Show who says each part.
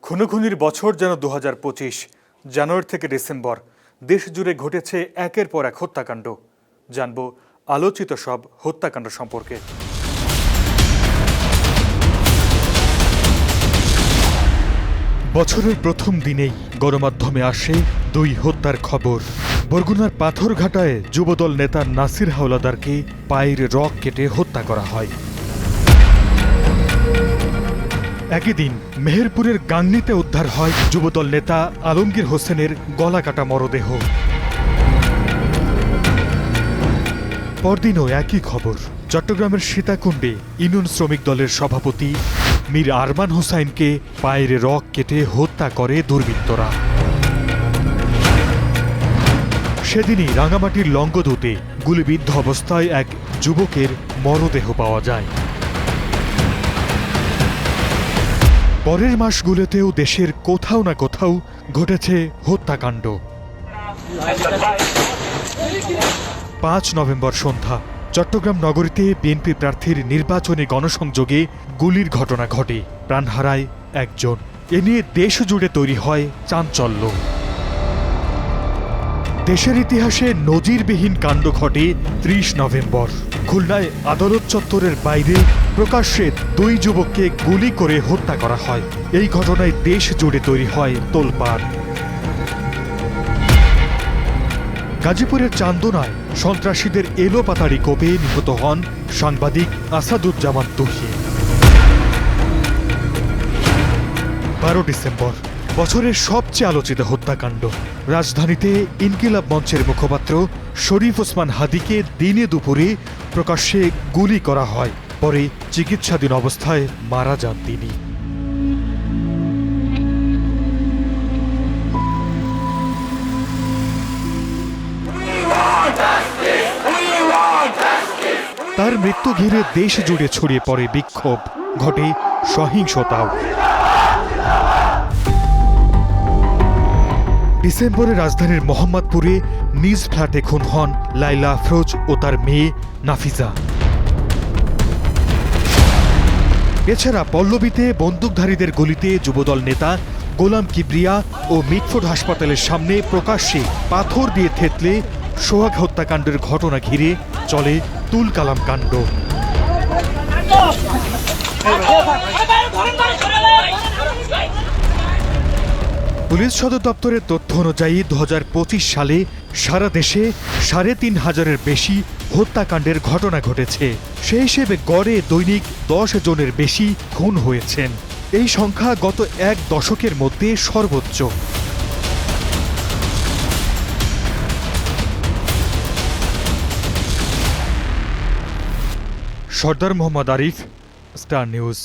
Speaker 1: খুনোখুনির বছর যেন 2025। জানুয়ারি থেকে ডিসেম্বর দেশ জুড়ে ঘটেছে একের পর এক হত্যাকাণ্ড। জানব আলোচিত সব হত্যাকাণ্ড সম্পর্কে। বছরের প্রথম দিনেই গণমাধ্যমে আসে দুই হত্যার খবর। বরগুনার পাথরঘাটায় যুবদল নেতা নাসির হাওলাদারকে পায়ের রগ কেটে হত্যা করা হয়। একই দিন মেহেরপুরের গাংনীতে উদ্ধার হয় যুবদল নেতা আলমগীর হোসেনের গলাকাটা মরদেহ। পরদিনও একই খবর। চট্টগ্রামের সীতাকুণ্ডে ইউনিয়ন শ্রমিক দলের সভাপতি মীর আরমান হোসাইনকে পায়ের রগ কেটে হত্যা করে দুর্বৃত্তরা। সেদিনই রাঙামাটির লংগদুতে গুলিবিদ্ধ অবস্থায় এক যুবকের মরদেহ পাওয়া যায়। পরের মাসগুলোতেও দেশের কোথাও না কোথাও ঘটেছে হত্যাকাণ্ড। 5 নভেম্বর সন্ধ্যা চট্টগ্রাম নগরীতে বিএনপি প্রার্থীর নির্বাচনী গণসংযোগে গুলির ঘটনা ঘটে, প্রাণ হারায় একজন। এ নিয়ে দেশ জুড়ে তৈরি হয় চাঞ্চল্য। দেশের ইতিহাসে নজিরবিহীন কাণ্ড ঘটে 30 নভেম্বর। খুলনায় আদালত চত্বরের বাইরে প্রকাশ্যে দুই যুবককে গুলি করে হত্যা করা হয়। এই ঘটনায় দেশ জুড়ে তৈরি হয় তোলপাড়। গাজীপুরের চান্দনায় সন্ত্রাসীদের এলোপাতাড়ি কোপে নিহত হন সাংবাদিক আসাদুজ্জামান তুহি। 12 ডিসেম্বর বছরের সবচেয়ে আলোচিত হত্যাকাণ্ড। রাজধানীতে ইনকিলাব মঞ্চের মুখপাত্র শরীফ ওসমান হাদিকে দিনে দুপুরে প্রকাশ্যে গুলি করা হয়। পরে চিকিৎসাধীন অবস্থায় মারা যান তিনি। তার মৃত্যু ঘিরে দেশ জুড়ে ছড়িয়ে পড়ে বিক্ষোভ, ঘটে সহিংসতাও। ডিসেম্বরে রাজধানীর মোহাম্মদপুরে নিজ ফ্ল্যাটে খুন হন লাইলা আফরোজ ও তার মেয়ে নাফিজা। এছাড়া পল্লবীতে বন্দুকধারীদের গুলিতে যুবদল নেতা গোলাম কিবরিয়া ও মিটফোর্ড হাসপাতালের সামনে প্রকাশ্যে পাথর দিয়ে থেতলে সোহাগ হত্যাকাণ্ডের ঘটনা ঘিরে চলে তুলকালাম কাণ্ড। পুলিশ সদর দপ্তরের তথ্য অনুযায়ী 2025 সালে সারা দেশে 3,500-এর বেশি হত্যাকাণ্ডের ঘটনা ঘটেছে। সেই হিসেবে গড়ে দৈনিক 10 জনের বেশি খুন হয়েছেন। এই সংখ্যা গত এক দশকের মধ্যে সর্বোচ্চ। সর্দার মোহাম্মদ আরিফ, স্টার নিউজ।